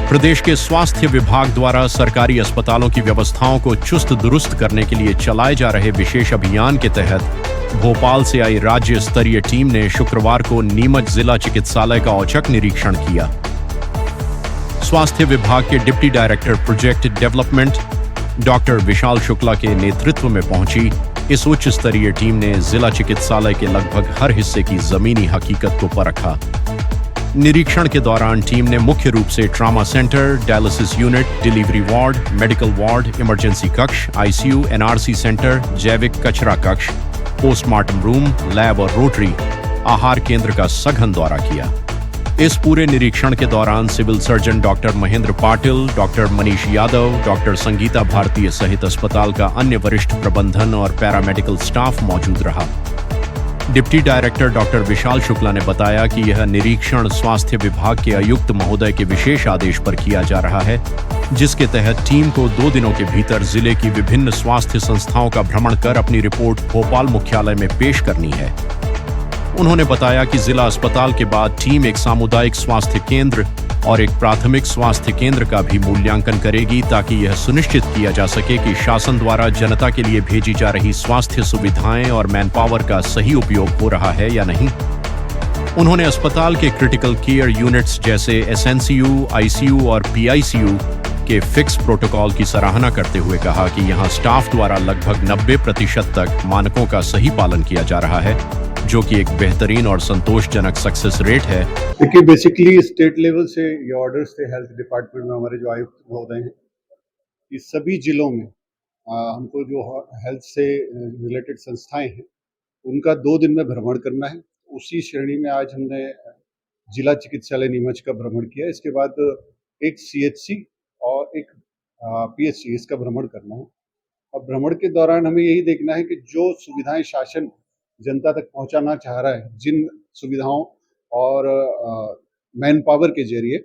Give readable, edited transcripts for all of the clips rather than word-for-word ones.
प्रदेश के स्वास्थ्य विभाग द्वारा सरकारी अस्पतालों की व्यवस्थाओं को चुस्त दुरुस्त करने के लिए चलाए जा रहे विशेष अभियान के तहत भोपाल से आई राज्य स्तरीय टीम ने शुक्रवार को नीमच जिला चिकित्सालय का औचक निरीक्षण किया। स्वास्थ्य विभाग के deputy director project development doctor Vishal Shukla के नेतृत्व में पहुंची इस उच्च स्तरीय टीम ने जिला चिकित्सालय के लगभग हर हिस्से की जमीनी हकीकत को परखा। निरीक्षण के दौरान टीम ने मुख्य रूप से trauma centre, dialysis unit, delivery ward, medical ward, emergency कक्ष, आईसीयू, एनआरसी सेंटर, जैविक कचरा कक्ष, पोस्टमार्टम रूम, लैब और रोटरी आहार केंद्र का सघन दौरा किया। इस पूरे निरीक्षण के दौरान civil surgeon doctor Mahendra Patil, doctor Manish Yadav, doctor Sangeeta Bharatiya सहित अस्पताल का अन्य वरिष्ठ प्रबंधन और पैरामेडिकल स्टाफ मौजूद रहा। Deputy director doctor Vishal Shukla ने बताया कि यह निरीक्षण स्वास्थ्य विभाग के आयुक्त महोदय के विशेष आदेश पर किया जा रहा है, जिसके तहत टीम को 2 दिनों के भीतर जिले की विभिन्न स्वास्थ्य संस्थाओं का भ्रमण कर अपनी रिपोर्ट भोपाल मुख्यालय में पेश करनी है। उन्होंने बताया कि जिला अस्पताल के बाद टीम एक सामुदायिक स्वास्थ्य केंद्र और एक प्राथमिक स्वास्थ्य केंद्र का भी मूल्यांकन करेगी ताकि यह सुनिश्चित किया जा सके कि शासन द्वारा जनता के लिए भेजी जा रही स्वास्थ्य सुविधाएं और मैनपावर का सही उपयोग हो रहा है या नहीं। उन्होंने अस्पताल के क्रिटिकल केयर यूनिट्स जैसे एसएनसीयू, आईसीयू और पीआईसीयू के फिक्स प्रोटोकॉल की सराहना करते हुए कहा कि यहां स्टाफ द्वारा लगभग 90% तक मानकों का सही पालन किया जा रहा है, जो कि एक बेहतरीन और संतोषजनक सक्सेस रेट है। देखिए, बेसिकली स्टेट लेवल से ये ऑर्डर्स थे हेल्थ डिपार्टमेंट में, हमारे जो आयुक्त महोदय हैं, इस सभी जिलों में हमको जो हेल्थ से रिलेटेड संस्थाएं हैं उनका 2 दिन में भ्रमण करना है। उसी श्रेणी में आज हमने जिला चिकित्सालय नीमच का भ्रमण किया। इसके बाद एक सीएचसी और एक पीएचसी इसका भ्रमण करना है। और भ्रमण के दौरान हमें यही देखना है कि जो सुविधाएं शासन जनता तक पहुंचाना चाह रहा है, जिन सुविधाओं और मैन पावर के जरिए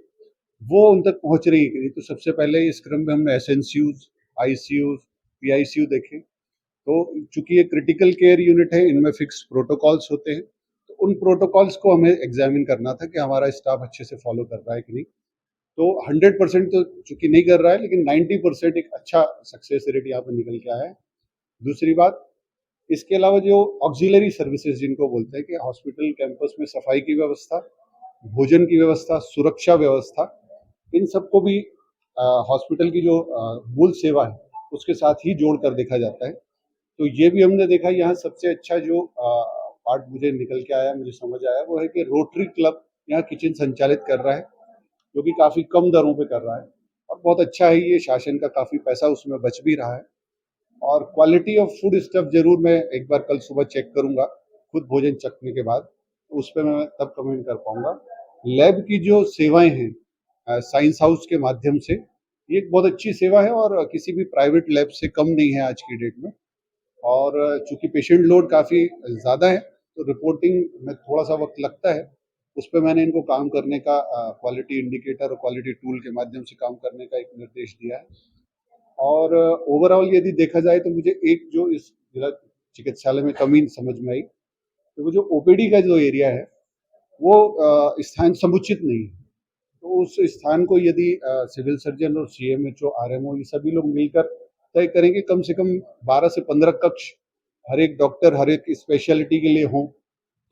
वो उन तक पहुंच रही है। तो सबसे पहले इस क्रम में हमने एसएनसीयूज, आईसीयूज, पीआईसीयू देखे। तो चूंकि ये क्रिटिकल केयर यूनिट है, इनमें फिक्स प्रोटोकॉल्स होते हैं, तो उन प्रोटोकॉल्स को हमें एग्जामिन करना था कि हमारा स्टाफ अच्छे से फॉलो कर रहा है कि नहीं। तो 100% तो चूंकि नहीं कर रहा है, लेकिन 90% एक अच्छा सक्सेस रेट यहाँ पर निकल के आया है। दूसरी बात, इसके अलावा जो ऑक्सिलरी सर्विसेज जिनको बोलते हैं कि हॉस्पिटल कैंपस में सफाई की व्यवस्था, भोजन की व्यवस्था, सुरक्षा व्यवस्था, इन सबको भी हॉस्पिटल की जो मूल सेवा है उसके साथ ही जोड़कर देखा जाता है। तो ये भी हमने देखा। यहाँ सबसे अच्छा जो पार्ट मुझे निकल के आया, मुझे समझ आया, वो है कि रोटरी क्लब यहाँ किचन संचालित कर रहा है, जो कि काफ़ी कम दरों पे कर रहा है और बहुत अच्छा है। ये शासन का काफ़ी पैसा उसमें बच भी रहा है। और क्वालिटी ऑफ फूड स्टफ जरूर मैं एक बार कल सुबह चेक करूंगा, खुद भोजन चखने के बाद, उस पर मैं तब कमेंट कर पाऊंगा। लैब की जो सेवाएं हैं साइंस हाउस के माध्यम से, ये एक बहुत अच्छी सेवा है और किसी भी प्राइवेट लैब से कम नहीं है आज की डेट में। और चूंकि पेशेंट लोड काफ़ी ज़्यादा है तो रिपोर्टिंग में थोड़ा सा वक्त लगता है। उस पर मैंने इनको काम करने का क्वालिटी इंडिकेटर और क्वालिटी टूल के माध्यम से काम करने का एक निर्देश दिया है। और ओवरऑल यदि देखा जाए तो मुझे एक जो इस जिला चिकित्सालय में कमी समझ में आई, तो वो जो ओपीडी का जो एरिया है वो स्थान समुचित नहीं है। तो उस स्थान को यदि सिविल सर्जन और सीएमएचओ, आरएमओ ये सभी लोग मिलकर तय करेंगे, कम से कम 12 से 15 कक्ष हर एक डॉक्टर हर एक स्पेशलिटी के लिए हों,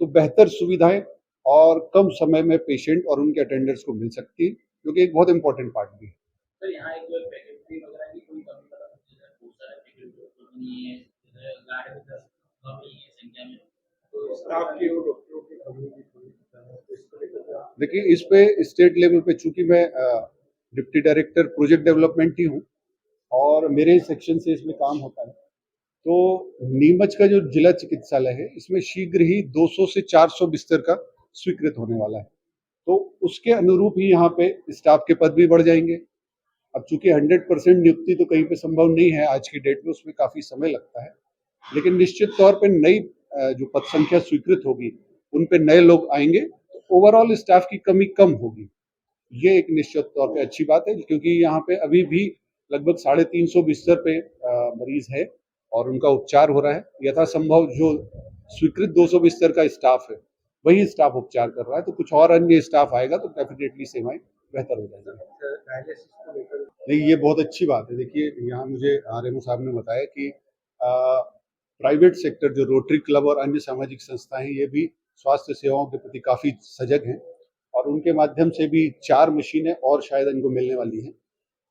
तो बेहतर सुविधाएं और कम समय में पेशेंट और उनके अटेंडर्स को मिल सकती है, जो कि एक बहुत इंपॉर्टेंट पार्ट भी है। सर, यहाँ एक पैकेट फ्री वगैरह की कोई कमी पता नहीं है, बहुत सारे पैकेट नहीं है, गाड़ी में कम नहीं है संख्या में, तो स्टाफ की और डॉक्टरों की कमी भी थोड़ी है। देखिए, इस पे स्टेट लेवल पे चूंकि मैं डिप्टी डायरेक्टर प्रोजेक्ट डेवलपमेंट ही हूँ और मेरे सेक्शन से इसमें काम होता है, तो नीमच का जो जिला चिकित्सालय है इसमें शीघ्र ही 200 से 400 बिस्तर का स्वीकृत होने वाला है। तो उसके अनुरूप ही यहाँ पे स्टाफ के पद भी बढ़ जाएंगे। अब चूंकि 100% नियुक्ति तो कहीं पे संभव नहीं है आज की डेट में, उसमें काफी समय लगता है, लेकिन निश्चित तौर पे नई जो पद संख्या स्वीकृत होगी उन पे नए लोग आएंगे, तो ओवरऑल स्टाफ की कमी कम होगी। ये एक निश्चित तौर पे अच्छी बात है, क्योंकि यहाँ पे अभी भी लगभग 350 बिस्तर पे मरीज है और उनका उपचार हो रहा है। यथासंभव जो स्वीकृत 200 बिस्तर का स्टाफ है वही स्टाफ उपचार कर रहा है, तो कुछ और अन्य स्टाफ आएगा तो डेफिनेटली सेवाएं बेहतर हो जाएगा। नहीं, ये बहुत अच्छी बात है। देखिए, यहाँ मुझे आरएमओ साहब ने बताया कि प्राइवेट सेक्टर जो रोटरी क्लब और अन्य सामाजिक संस्थाएं हैं, ये भी स्वास्थ्य सेवाओं के प्रति काफ़ी सजग हैं और उनके माध्यम से भी 4 मशीनें और शायद इनको मिलने वाली हैं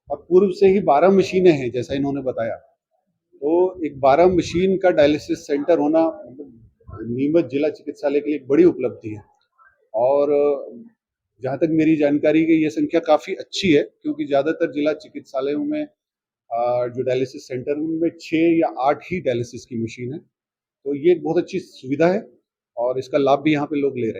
और पूर्व से ही 12 मशीनें हैं, जैसा इन्होंने बताया। तो एक 12 मशीन का डायलिसिस सेंटर होना नीमच जिला चिकित्सालय के लिए एक बड़ी उपलब्धि है और जहाँ तक मेरी जानकारी की ये संख्या काफ़ी अच्छी है, क्योंकि ज़्यादातर जिला चिकित्सालयों में जो डायलिसिस सेंटर है उनमें 6 या 8 ही डायलिसिस की मशीन है। तो ये एक बहुत अच्छी सुविधा है और इसका लाभ भी यहाँ पे लोग ले रहे हैं।